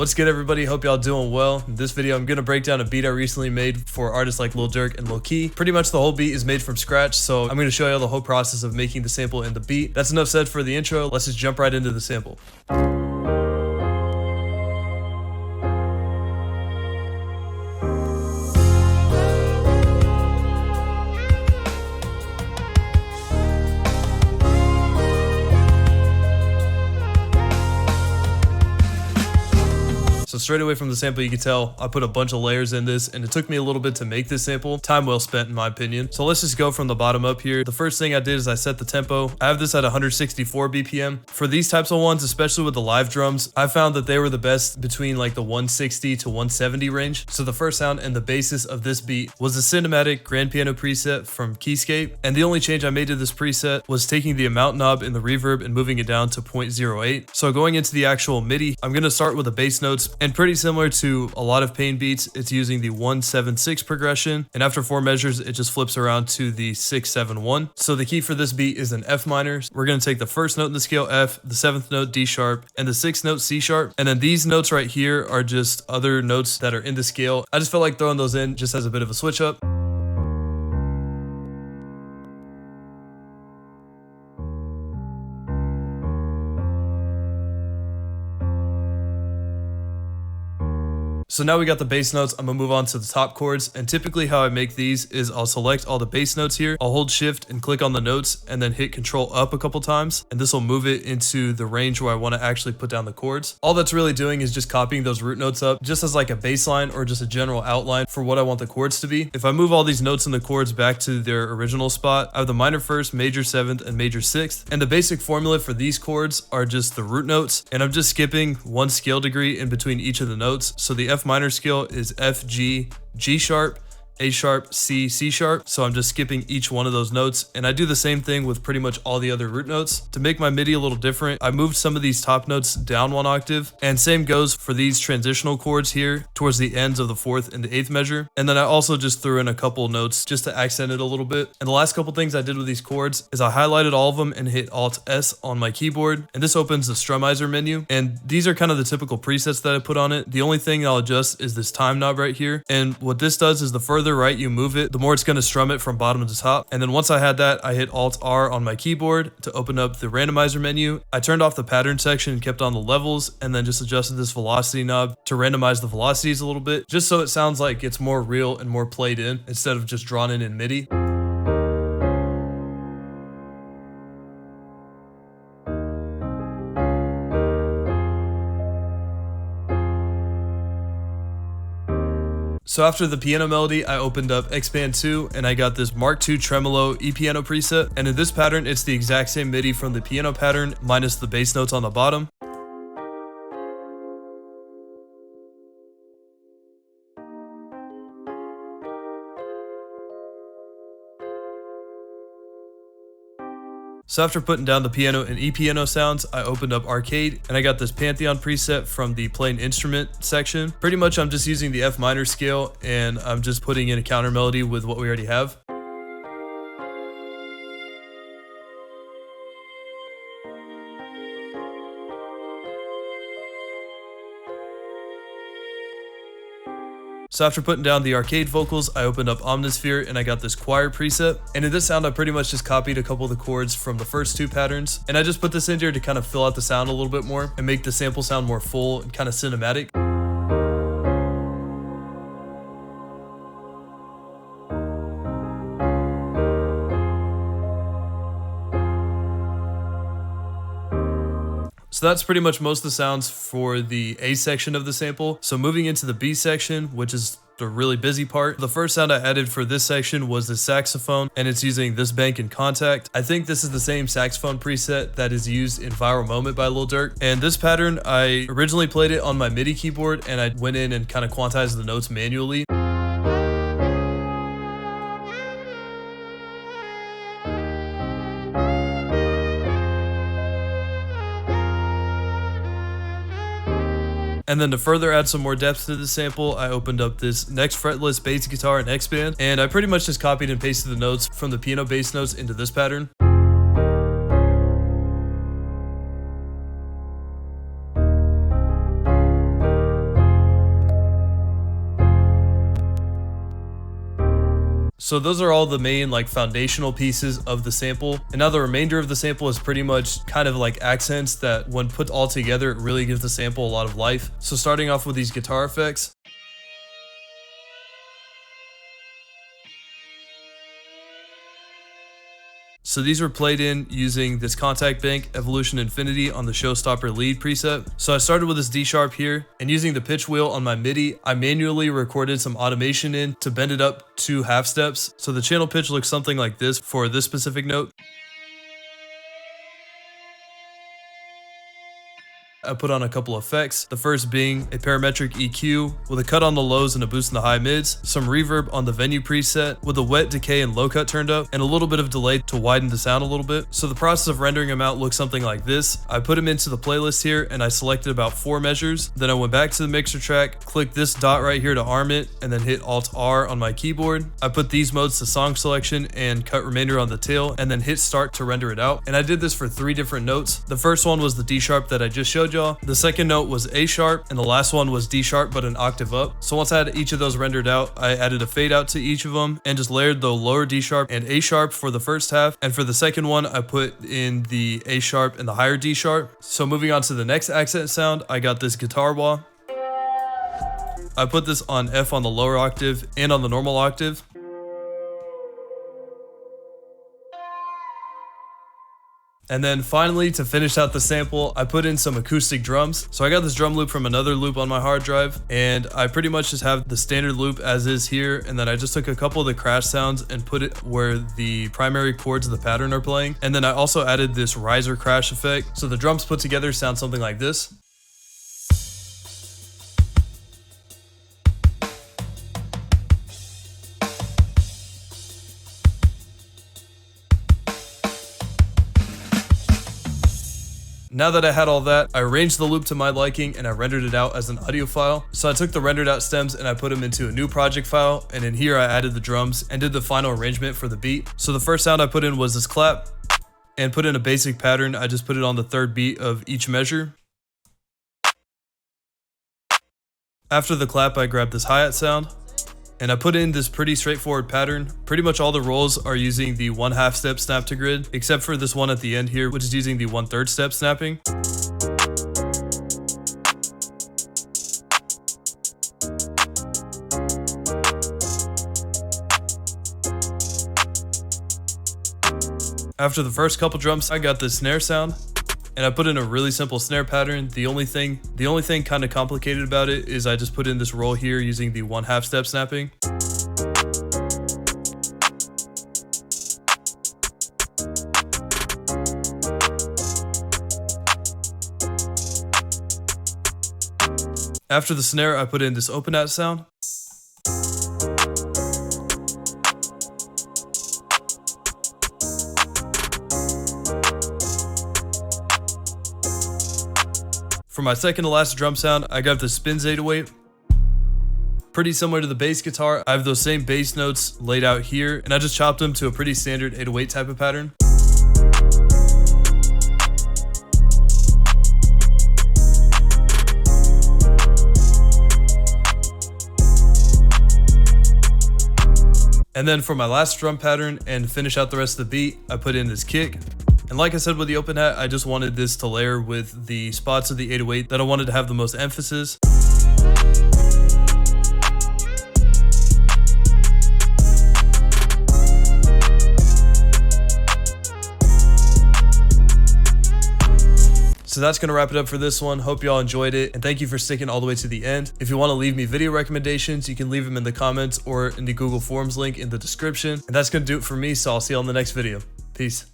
What's good, everybody? Hope y'all doing well. In this video, I'm gonna break down a beat I recently made for artists like Lil Durk and Lil Key. Pretty much the whole beat is made from scratch, so I'm gonna show y'all the whole process of making the sample and the beat. That's enough said for the intro. Let's just jump right into the sample. So straight away from the sample, you can tell I put a bunch of layers in this, and it took me a little bit to make this sample. Time well spent, in my opinion. So let's just go from the bottom up here. The first thing I did is I set the tempo. I have this at 164 BPM. For these types of ones, especially with the live drums, I found that they were the best between like the 160 to 170 range. So the first sound and the basis of this beat was the cinematic grand piano preset from Keyscape. And the only change I made to this preset was taking the amount knob in the reverb and moving it down to 0.08. So going into the actual MIDI, I'm going to start with the bass notes. And pretty similar to a lot of Pain beats, it's using the 1-7-6 progression, and after 4 measures, it just flips around to the 6-7-1. So the key for this beat is an F minor. We're going to take the first note in the scale F, the 7th note D sharp, and the 6th note C sharp. And then these notes right here are just other notes that are in the scale. I just felt like throwing those in just as a bit of a switch up. So now we got the bass notes. I'm gonna move on to the top chords, and typically how I make these is I'll select all the bass notes here, I'll hold shift and click on the notes and then hit control up a couple times, and this will move it into the range where I want to actually put down the chords. All that's really doing is just copying those root notes up just as like a bass line or just a general outline for what I want the chords to be. If I move all these notes and the chords back to their original spot, I have the minor first, major 7th, and major 6th, and the basic formula for these chords are just the root notes, and I'm just skipping 1 scale degree in between each of the notes. So the F minor scale is F, G, G sharp, A sharp, C, C sharp. So I'm just skipping each one of those notes. And I do the same thing with pretty much all the other root notes. To make my MIDI a little different, I moved some of these top notes down 1 octave. And same goes for these transitional chords here towards the ends of the 4th and the 8th measure. And then I also just threw in a couple notes just to accent it a little bit. And the last couple things I did with these chords is I highlighted all of them and hit Alt S on my keyboard. And this opens the Strumizer menu. And these are kind of the typical presets that I put on it. The only thing I'll adjust is this time knob right here. And what this does is the further right you move it, the more it's going to strum it from bottom to top. And then once I had that, I hit Alt R on my keyboard to open up the randomizer menu. I turned off the pattern section and kept on the levels, and then just adjusted this velocity knob to randomize the velocities a little bit, just so it sounds like it's more real and more played in instead of just drawn in MIDI. So after the piano melody, I opened up Xband 2 and I got this Mark II Tremolo E-piano preset. And in this pattern, it's the exact same MIDI from the piano pattern minus the bass notes on the bottom. So after putting down the piano and E-piano sounds, I opened up Arcade and I got this Pantheon preset from the playing instrument section. Pretty much I'm just using the F minor scale and I'm just putting in a counter melody with what we already have. So after putting down the arcade vocals, I opened up Omnisphere and I got this choir preset. And in this sound, I pretty much just copied a couple of the chords from the first 2 patterns. And I just put this in here to kind of fill out the sound a little bit more and make the sample sound more full and kind of cinematic. So that's pretty much most of the sounds for the A section of the sample. So moving into the B section, which is the really busy part. The first sound I added for this section was the saxophone, and it's using this bank and contact. I think this is the same saxophone preset that is used in Viral Moment by Lil Durk. And this pattern, I originally played it on my MIDI keyboard and I went in and kind of quantized the notes manually. And then to further add some more depth to the sample, I opened up this next fretless bass guitar in Xband, and I pretty much just copied and pasted the notes from the piano bass notes into this pattern. So those are all the main like foundational pieces of the sample. And now the remainder of the sample is pretty much kind of like accents that when put all together, it really gives the sample a lot of life. So starting off with these guitar effects. So these were played in using this Contact Bank Evolution Infinity on the Showstopper lead preset. So I started with this D sharp here, and using the pitch wheel on my MIDI, I manually recorded some automation in to bend it up 2 half steps. So the channel pitch looks something like this for this specific note. I put on a couple effects, the first being a parametric EQ with a cut on the lows and a boost in the high mids, some reverb on the venue preset with a wet, decay, and low cut turned up, and a little bit of delay to widen the sound a little bit. So the process of rendering them out looks something like this. I put them into the playlist here and I selected about 4 measures. Then I went back to the mixer track, clicked this dot right here to arm it, and then hit Alt R on my keyboard. I put these modes to song selection and cut remainder on the tail, and then hit start to render it out. And I did this for 3 different notes. The first one was the D sharp that I just showed y'all. The second note was A sharp, and the last one was D sharp but an octave up. So once I had each of those rendered out, I added a fade out to each of them and just layered the lower D sharp and A sharp for the first half, and for the second one I put in the A sharp and the higher D sharp. So moving on to the next accent sound, I got this guitar wah. I put this on F on the lower octave and on the normal octave. And then finally, to finish out the sample, I put in some acoustic drums. So I got this drum loop from another loop on my hard drive, and I pretty much just have the standard loop as is here, and then I just took a couple of the crash sounds and put it where the primary chords of the pattern are playing. And then I also added this riser crash effect. So the drums put together sound something like this. Now that I had all that, I arranged the loop to my liking and I rendered it out as an audio file. So I took the rendered out stems and I put them into a new project file, and in here I added the drums and did the final arrangement for the beat. So the first sound I put in was this clap, and put in a basic pattern. I just put it on the 3rd beat of each measure. After the clap, I grabbed this hi-hat sound and I put in this pretty straightforward pattern. Pretty much all the rolls are using the 1/2 step snap to grid, except for this one at the end here, which is using the 1/3 step snapping. After the first couple drums, I got this snare sound, and I put in a really simple snare pattern. The only thing kind of complicated about it is I just put in this roll here using the 1/2 step snapping. After the snare, I put in this open hat sound. For my second to last drum sound, I got the spins 808. Pretty similar to the bass guitar, I have those same bass notes laid out here, and I just chopped them to a pretty standard 808 type of pattern. And then for my last drum pattern and finish out the rest of the beat, I put in this kick. And like I said with the open hat, I just wanted this to layer with the spots of the 808 that I wanted to have the most emphasis. So that's going to wrap it up for this one. Hope y'all enjoyed it, and thank you for sticking all the way to the end. If you want to leave me video recommendations, you can leave them in the comments or in the Google Forms link in the description. And that's going to do it for me, so I'll see you on the next video. Peace.